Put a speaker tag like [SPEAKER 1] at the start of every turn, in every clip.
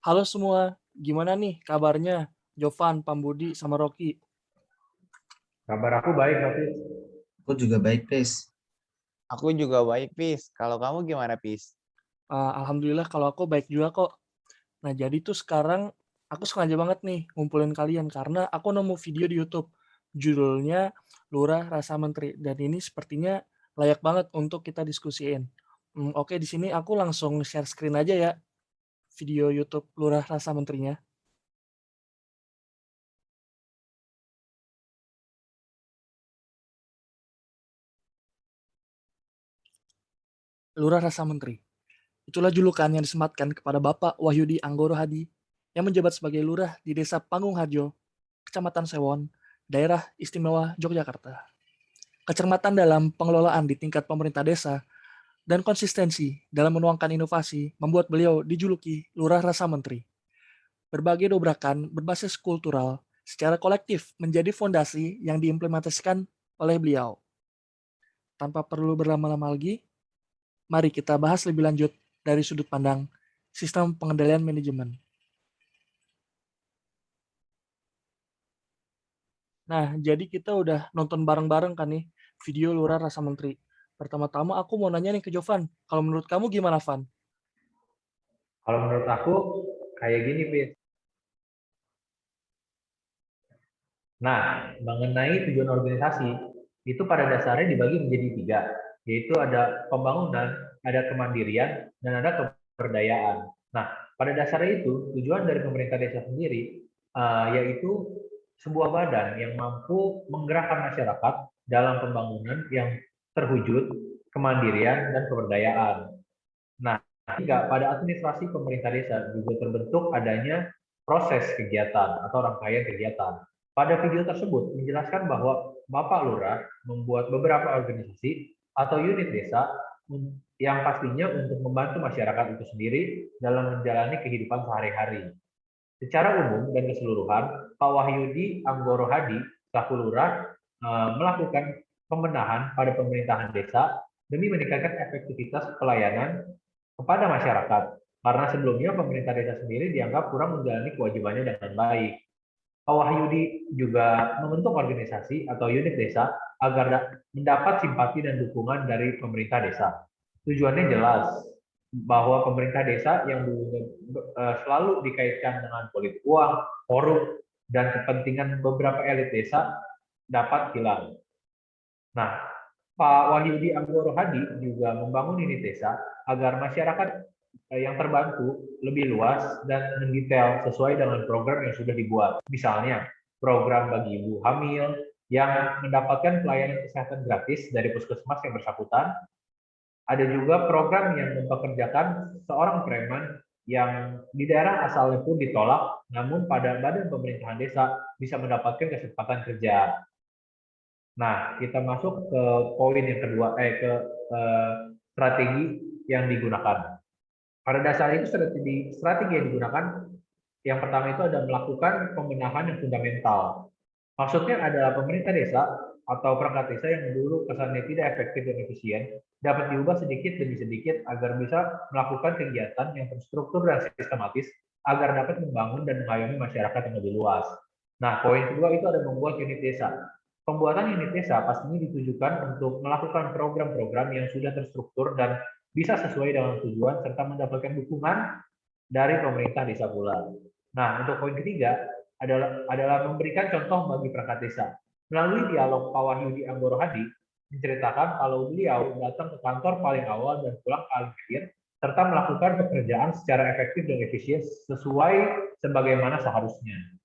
[SPEAKER 1] Halo semua, gimana nih kabarnya? Jovan, Pambudi, sama Rocky.
[SPEAKER 2] Kabar aku baik, tapi
[SPEAKER 3] Aku juga baik, Pris.
[SPEAKER 4] Aku juga baik, Pis. Kalau kamu gimana, Pis?
[SPEAKER 1] Alhamdulillah kalau aku baik juga kok. Nah jadi tuh sekarang aku sengaja banget nih ngumpulin kalian karena aku nemu video di YouTube. Judulnya Lurah Rasa Menteri dan ini sepertinya layak banget untuk kita diskusiin. Oke, di sini aku langsung share screen aja ya video YouTube Lurah Rasa Menterinya. Lurah Rasa Menteri. Itulah julukan yang disematkan kepada Bapak Wahyudi Anggoro Hadi yang menjabat sebagai lurah di Desa Panggung Harjo, Kecamatan Sewon, Daerah Istimewa Yogyakarta. Kecermatan dalam pengelolaan di tingkat pemerintah desa dan konsistensi dalam menuangkan inovasi membuat beliau dijuluki Lurah Rasa Menteri. Berbagai dobrakan berbasis kultural secara kolektif menjadi fondasi yang diimplementasikan oleh beliau. Tanpa perlu berlama-lama lagi, mari kita bahas lebih lanjut dari sudut pandang sistem pengendalian manajemen. Nah, jadi kita udah nonton bareng-bareng kan nih video Lurah Rasa Menteri. Pertama-tama aku mau nanya nih ke Jovan, kalau menurut kamu gimana, Van?
[SPEAKER 2] kalau menurut aku kayak gini, Pit. Nah, mengenai tujuan organisasi, itu pada dasarnya dibagi menjadi tiga, yaitu ada pembangunan, ada kemandirian, dan ada keberdayaan. Nah, pada dasarnya itu, tujuan dari pemerintah desa sendiri, yaitu sebuah badan yang mampu menggerakkan masyarakat dalam pembangunan yang terwujud, kemandirian, dan keberdayaan. Nah, ketiga, pada administrasi pemerintah desa juga terbentuk adanya proses kegiatan atau rangkaian kegiatan. Pada video tersebut menjelaskan bahwa Bapak Lurah membuat beberapa organisasi atau unit desa yang pastinya untuk membantu masyarakat itu sendiri dalam menjalani kehidupan sehari-hari. Secara umum dan keseluruhan, Pak Wahyudi Anggoro Hadi selaku Lurah melakukan pembenahan pada pemerintahan desa demi meningkatkan efektivitas pelayanan kepada masyarakat. Karena sebelumnya pemerintah desa sendiri dianggap kurang menjalani kewajibannya dengan baik. Pak Wahyudi juga membentuk organisasi atau unit desa agar mendapat simpati dan dukungan dari pemerintah desa. Tujuannya jelas, bahwa pemerintah desa yang dulunya selalu dikaitkan dengan politik uang, korup, dan kepentingan beberapa elit desa dapat hilang. Nah, Pak Wahyudi Anggoro Hadi juga membangun unit desa agar masyarakat yang terbantu lebih luas dan mendetail sesuai dengan program yang sudah dibuat. Misalnya, program bagi ibu hamil yang mendapatkan pelayanan kesehatan gratis dari puskesmas yang bersangkutan. Ada juga program yang mempekerjakan seorang preman yang di daerah asalnya pun ditolak, namun pada badan pemerintahan desa bisa mendapatkan kesempatan kerja. Nah, kita masuk ke poin yang kedua, ke strategi yang digunakan. Pada dasarnya itu strategi yang digunakan, yang pertama itu ada melakukan pembenahan yang fundamental. Maksudnya adalah pemerintah desa atau perangkat desa yang dulu kesannya tidak efektif dan efisien dapat diubah sedikit demi sedikit agar bisa melakukan kegiatan yang terstruktur dan sistematis agar dapat membangun dan mengayomi masyarakat yang lebih luas. Nah, poin kedua itu ada membuat unit desa. Pembuatan unit desa pastinya ditujukan untuk melakukan program-program yang sudah terstruktur dan bisa sesuai dengan tujuan serta mendapatkan dukungan dari pemerintah desa pula. Nah, untuk poin ketiga adalah memberikan contoh bagi perangkat desa. Melalui dialog Pak Wahyudi Anggoro Hadi, menceritakan kalau beliau datang ke kantor paling awal dan pulang paling akhir, serta melakukan pekerjaan secara efektif dan efisien sesuai sebagaimana seharusnya.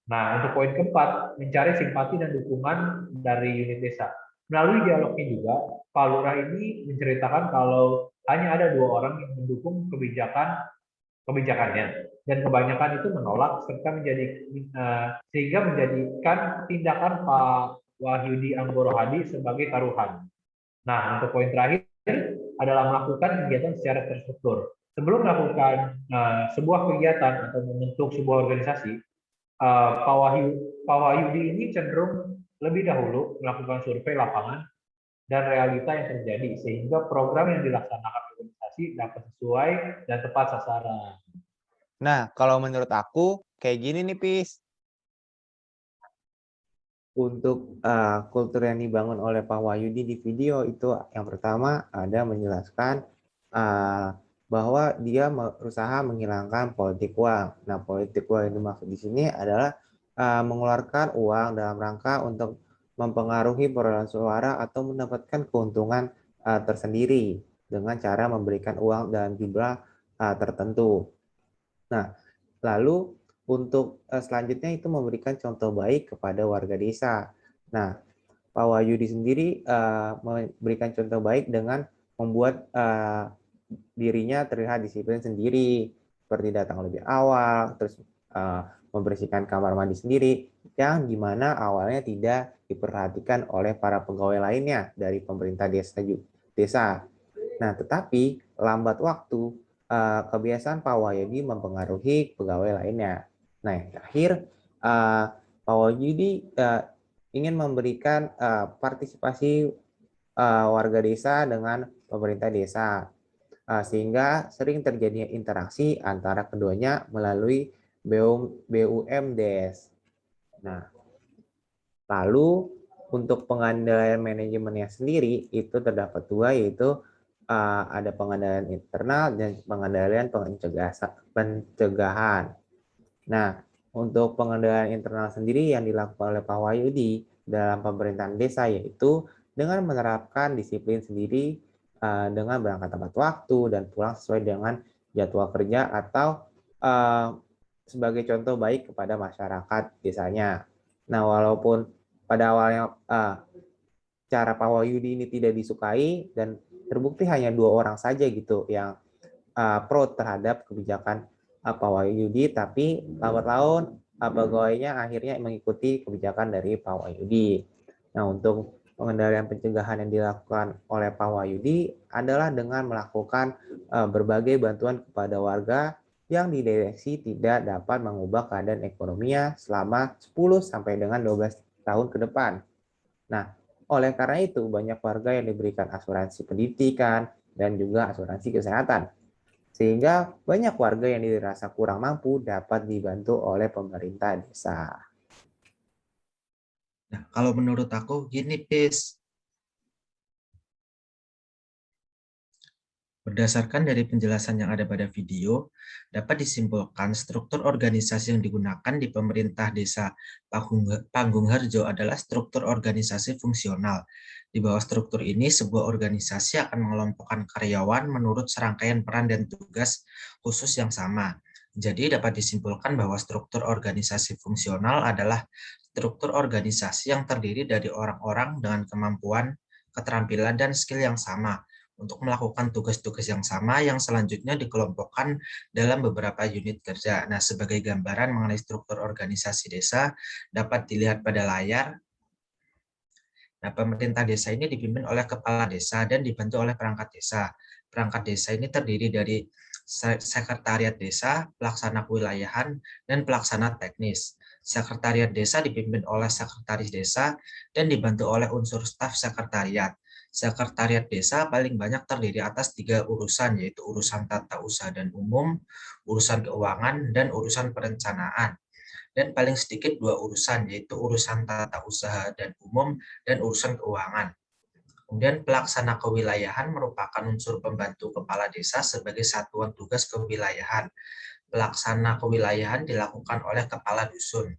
[SPEAKER 2] Nah, untuk poin keempat, mencari simpati dan dukungan dari unit desa. Melalui dialognya juga, Pak Lurah ini menceritakan kalau hanya ada 2 orang yang mendukung kebijakannya dan kebanyakan itu menolak serta sehingga menjadikan tindakan Pak Wahyudi Anggoro Hadi sebagai taruhan. Nah, untuk poin terakhir adalah melakukan kegiatan secara terstruktur. Sebelum melakukan sebuah kegiatan atau membentuk sebuah organisasi, Pak Wahyudi ini cenderung lebih dahulu melakukan survei lapangan dan realita yang terjadi sehingga program yang dilaksanakan organisasi dapat sesuai dan tepat sasaran.
[SPEAKER 4] Nah, kalau menurut aku kayak gini nih, Pis. Untuk kultur yang dibangun oleh Pak Wahyudi di video itu yang pertama ada menjelaskan bahwa dia berusaha menghilangkan politik uang. Nah, politik uang yang dimaksud di sini adalah mengeluarkan uang dalam rangka untuk mempengaruhi perolehan suara atau mendapatkan keuntungan tersendiri dengan cara memberikan uang dalam jumlah tertentu. Nah, lalu untuk selanjutnya itu memberikan contoh baik kepada warga desa. Nah, Pak Wahyudi sendiri memberikan contoh baik dengan membuat dirinya terlihat disiplin sendiri, seperti datang lebih awal, terus membersihkan kamar mandi sendiri, yang dimana awalnya tidak diperhatikan oleh para pegawai lainnya dari pemerintah desa. Nah, tetapi lambat waktu kebiasaan Pak Wahyudi mempengaruhi pegawai lainnya. Nah, yang terakhir, Pak Wahyudi ingin memberikan partisipasi warga desa dengan pemerintah desa, sehingga sering terjadi interaksi antara keduanya melalui BUMDes. Nah, lalu untuk pengendalian manajemennya sendiri itu terdapat dua, yaitu ada pengendalian internal dan pengendalian pencegahan. Nah, untuk pengendalian internal sendiri yang dilakukan oleh Pak Wahyudi dalam pemerintahan desa yaitu dengan menerapkan disiplin sendiri dengan berangkat tepat waktu dan pulang sesuai dengan jadwal kerja atau sebagai contoh baik kepada masyarakat desanya. Nah, walaupun pada awalnya cara Pak Wahyudi ini tidak disukai dan terbukti hanya 2 orang saja gitu yang pro terhadap kebijakan Pak Wahyudi, tapi lambat laun pegawainya akhirnya mengikuti kebijakan dari Pak Wahyudi. Nah, untuk pengendalian pencegahan yang dilakukan oleh Pak Wahyudi adalah dengan melakukan berbagai bantuan kepada warga yang dideteksi tidak dapat mengubah keadaan ekonominya selama 10 sampai dengan 12 tahun ke depan. Nah, oleh karena itu banyak warga yang diberikan asuransi pendidikan dan juga asuransi kesehatan. Sehingga banyak warga yang dirasa kurang mampu dapat dibantu oleh pemerintah desa.
[SPEAKER 3] Nah, kalau menurut aku gini, Pis. Berdasarkan dari penjelasan yang ada pada video, dapat disimpulkan struktur organisasi yang digunakan di pemerintah desa Panggung-Harjo adalah struktur organisasi fungsional. Di bawah struktur ini, sebuah organisasi akan mengelompokkan karyawan menurut serangkaian peran dan tugas khusus yang sama. Jadi dapat disimpulkan bahwa struktur organisasi fungsional adalah struktur organisasi yang terdiri dari orang-orang dengan kemampuan, keterampilan, dan skill yang sama untuk melakukan tugas-tugas yang sama yang selanjutnya dikelompokkan dalam beberapa unit kerja. Nah, sebagai gambaran mengenai struktur organisasi desa dapat dilihat pada layar. Nah, pemerintah desa ini dipimpin oleh kepala desa dan dibantu oleh perangkat desa. Perangkat desa ini terdiri dari sekretariat desa, pelaksana kewilayahan, dan pelaksana teknis. Sekretariat desa dipimpin oleh sekretaris desa dan dibantu oleh unsur staf sekretariat. Sekretariat desa paling banyak terdiri atas 3 urusan, yaitu urusan tata usaha dan umum, urusan keuangan, dan urusan perencanaan. Dan paling sedikit 2 urusan, yaitu urusan tata usaha dan umum dan urusan keuangan. Kemudian pelaksana kewilayahan merupakan unsur pembantu kepala desa sebagai satuan tugas kewilayahan. Pelaksana kewilayahan dilakukan oleh kepala dusun.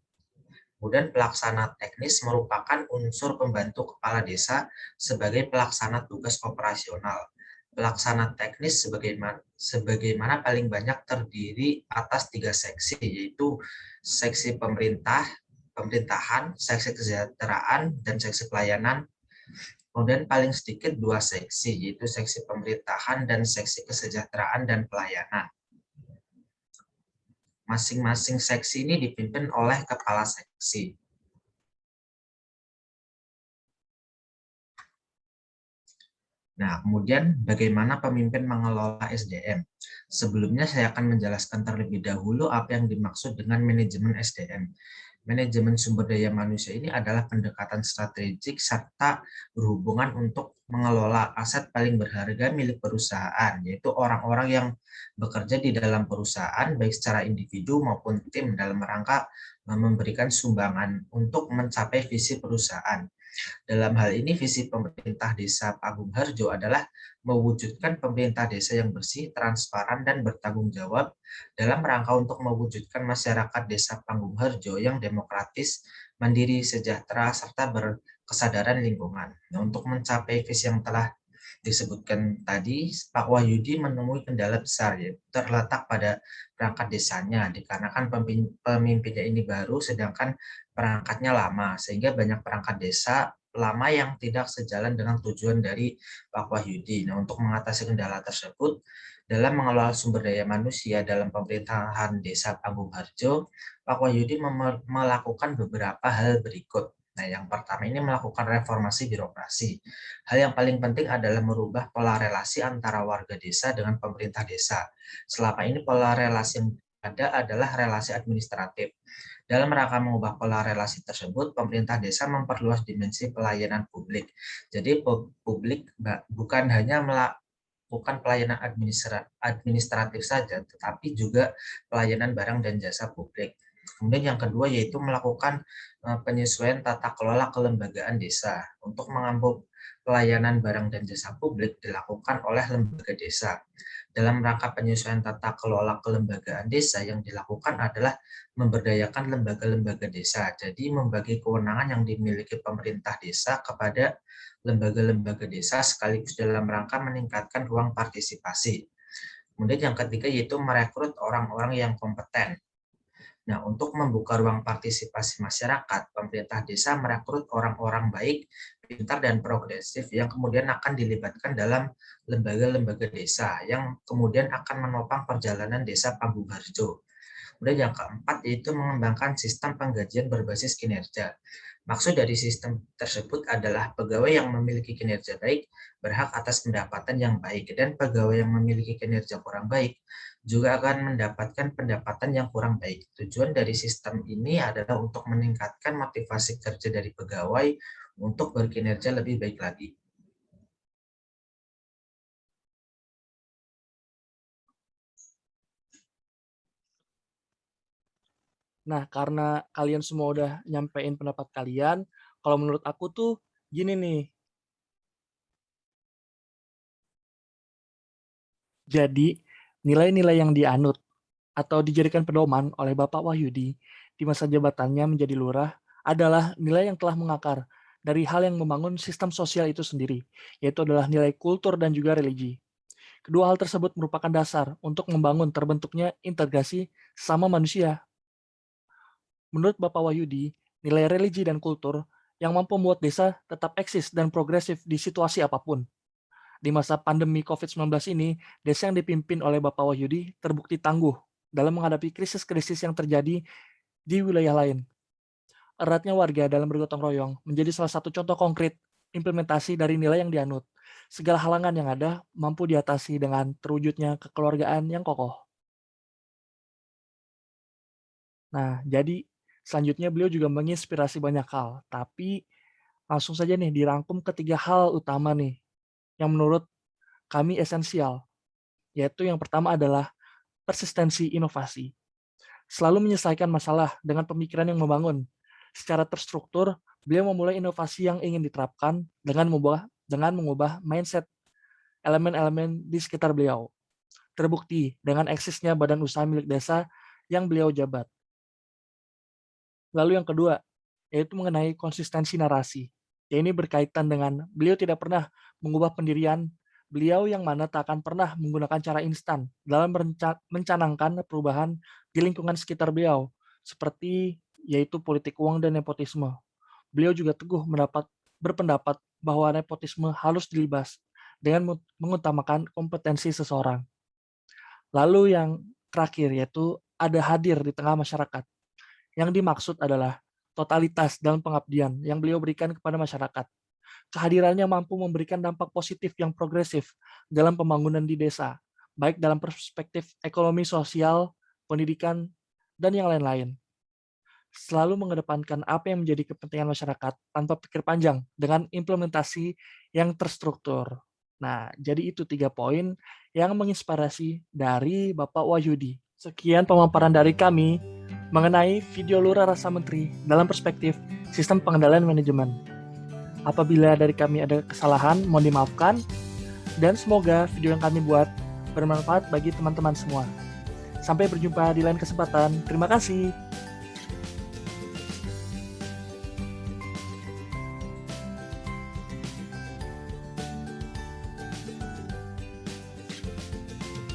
[SPEAKER 3] Kemudian pelaksana teknis merupakan unsur pembantu kepala desa sebagai pelaksana tugas operasional. Pelaksana teknis sebagaimana paling banyak terdiri atas 3 seksi, yaitu seksi pemerintahan, seksi kesejahteraan, dan seksi pelayanan. Kemudian paling sedikit 2 seksi, yaitu seksi pemerintahan dan seksi kesejahteraan dan pelayanan. Masing-masing seksi ini dipimpin oleh kepala seksi. Nah, kemudian bagaimana pemimpin mengelola SDM? Sebelumnya saya akan menjelaskan terlebih dahulu apa yang dimaksud dengan manajemen SDM. Manajemen sumber daya manusia ini adalah pendekatan strategik serta berhubungan untuk mengelola aset paling berharga milik perusahaan, yaitu orang-orang yang bekerja di dalam perusahaan, baik secara individu maupun tim dalam rangka memberikan sumbangan untuk mencapai visi perusahaan. Dalam hal ini, visi pemerintah Desa Panggung Harjo adalah mewujudkan pemerintah desa yang bersih, transparan, dan bertanggung jawab dalam rangka untuk mewujudkan masyarakat Desa Panggung Harjo yang demokratis, mandiri, sejahtera, serta berkesadaran lingkungan. Nah, untuk mencapai visi yang telah disebutkan tadi, Pak Wahyudi menemui kendala besar, yaitu terletak pada perangkat desanya, dikarenakan pemimpinnya ini baru, sedangkan perangkatnya lama, sehingga banyak perangkat desa lama yang tidak sejalan dengan tujuan dari Pak Wahyudi. Nah, untuk mengatasi kendala tersebut, dalam mengelola sumber daya manusia dalam pemerintahan Desa Panggung Harjo, Pak Wahyudi melakukan beberapa hal berikut. Nah, yang pertama ini melakukan reformasi birokrasi. Hal yang paling penting adalah merubah pola relasi antara warga desa dengan pemerintah desa. Selama ini pola relasi yang ada adalah relasi administratif. Dalam rangka mengubah pola relasi tersebut, pemerintah desa memperluas dimensi pelayanan publik. Jadi publik bukan hanya melakukan pelayanan administratif saja, tetapi juga pelayanan barang dan jasa publik. Kemudian yang kedua yaitu melakukan penyesuaian tata kelola kelembagaan desa. Untuk mengambil pelayanan barang dan jasa publik dilakukan oleh lembaga desa. Dalam rangka penyesuaian tata kelola kelembagaan desa yang dilakukan adalah memberdayakan lembaga-lembaga desa. Jadi membagi kewenangan yang dimiliki pemerintah desa kepada lembaga-lembaga desa sekaligus dalam rangka meningkatkan ruang partisipasi. Kemudian yang ketiga yaitu merekrut orang-orang yang kompeten. Nah, untuk membuka ruang partisipasi masyarakat, pemerintah desa merekrut orang-orang baik, pintar, dan progresif yang kemudian akan dilibatkan dalam lembaga-lembaga desa yang kemudian akan menopang perjalanan Desa Panggung Harjo. Kemudian yang keempat yaitu mengembangkan sistem penggajian berbasis kinerja. Maksud dari sistem tersebut adalah pegawai yang memiliki kinerja baik berhak atas pendapatan yang baik, dan pegawai yang memiliki kinerja kurang baik juga akan mendapatkan pendapatan yang kurang baik. Tujuan dari sistem ini adalah untuk meningkatkan motivasi kerja dari pegawai untuk berkinerja lebih baik lagi.
[SPEAKER 1] Nah, karena kalian semua udah nyampein pendapat kalian, kalau menurut aku tuh gini nih. Jadi, nilai-nilai yang dianut atau dijadikan pedoman oleh Bapak Wahyudi di masa jabatannya menjadi lurah adalah nilai yang telah mengakar dari hal yang membangun sistem sosial itu sendiri, yaitu adalah nilai kultur dan juga religi. Kedua hal tersebut merupakan dasar untuk membangun terbentuknya integrasi sama manusia. Menurut Bapak Wahyudi, nilai religi dan kultur yang mampu membuat desa tetap eksis dan progresif di situasi apapun. Di masa pandemi COVID-19 ini, desa yang dipimpin oleh Bapak Wahyudi terbukti tangguh dalam menghadapi krisis-krisis yang terjadi di wilayah lain. Eratnya warga dalam bergotong royong menjadi salah satu contoh konkret implementasi dari nilai yang dianut. Segala halangan yang ada mampu diatasi dengan terwujudnya kekeluargaan yang kokoh. Nah, jadi selanjutnya beliau juga menginspirasi banyak hal, tapi langsung saja nih dirangkum ketiga hal utama nih yang menurut kami esensial, yaitu yang pertama adalah persistensi inovasi. Selalu menyelesaikan masalah dengan pemikiran yang membangun. Secara terstruktur, beliau memulai inovasi yang ingin diterapkan dengan mengubah mindset elemen-elemen di sekitar beliau. Terbukti dengan eksisnya badan usaha milik desa yang beliau jabat. Lalu yang kedua, yaitu mengenai konsistensi narasi. Ya, ini berkaitan dengan beliau tidak pernah mengubah pendirian beliau yang mana tak akan pernah menggunakan cara instan dalam mencanangkan perubahan di lingkungan sekitar beliau, seperti yaitu politik uang dan nepotisme. Beliau juga teguh berpendapat bahwa nepotisme harus dilibas dengan mengutamakan kompetensi seseorang. Lalu yang terakhir yaitu ada hadir di tengah masyarakat. Yang dimaksud adalah totalitas dalam pengabdian yang beliau berikan kepada masyarakat. Kehadirannya mampu memberikan dampak positif yang progresif dalam pembangunan di desa, baik dalam perspektif ekonomi, sosial, pendidikan, dan yang lain-lain. selalu mengedepankan apa yang menjadi kepentingan masyarakat tanpa pikir panjang dengan implementasi yang terstruktur. Nah, jadi itu 3 poin yang menginspirasi dari Bapak Wahyudi. Sekian pemaparan dari kami mengenai video Lurah Rasa Menteri dalam perspektif sistem pengendalian manajemen. Apabila dari kami ada kesalahan, mohon dimaafkan, dan semoga video yang kami buat bermanfaat bagi teman-teman semua. Sampai berjumpa di lain kesempatan. Terima kasih.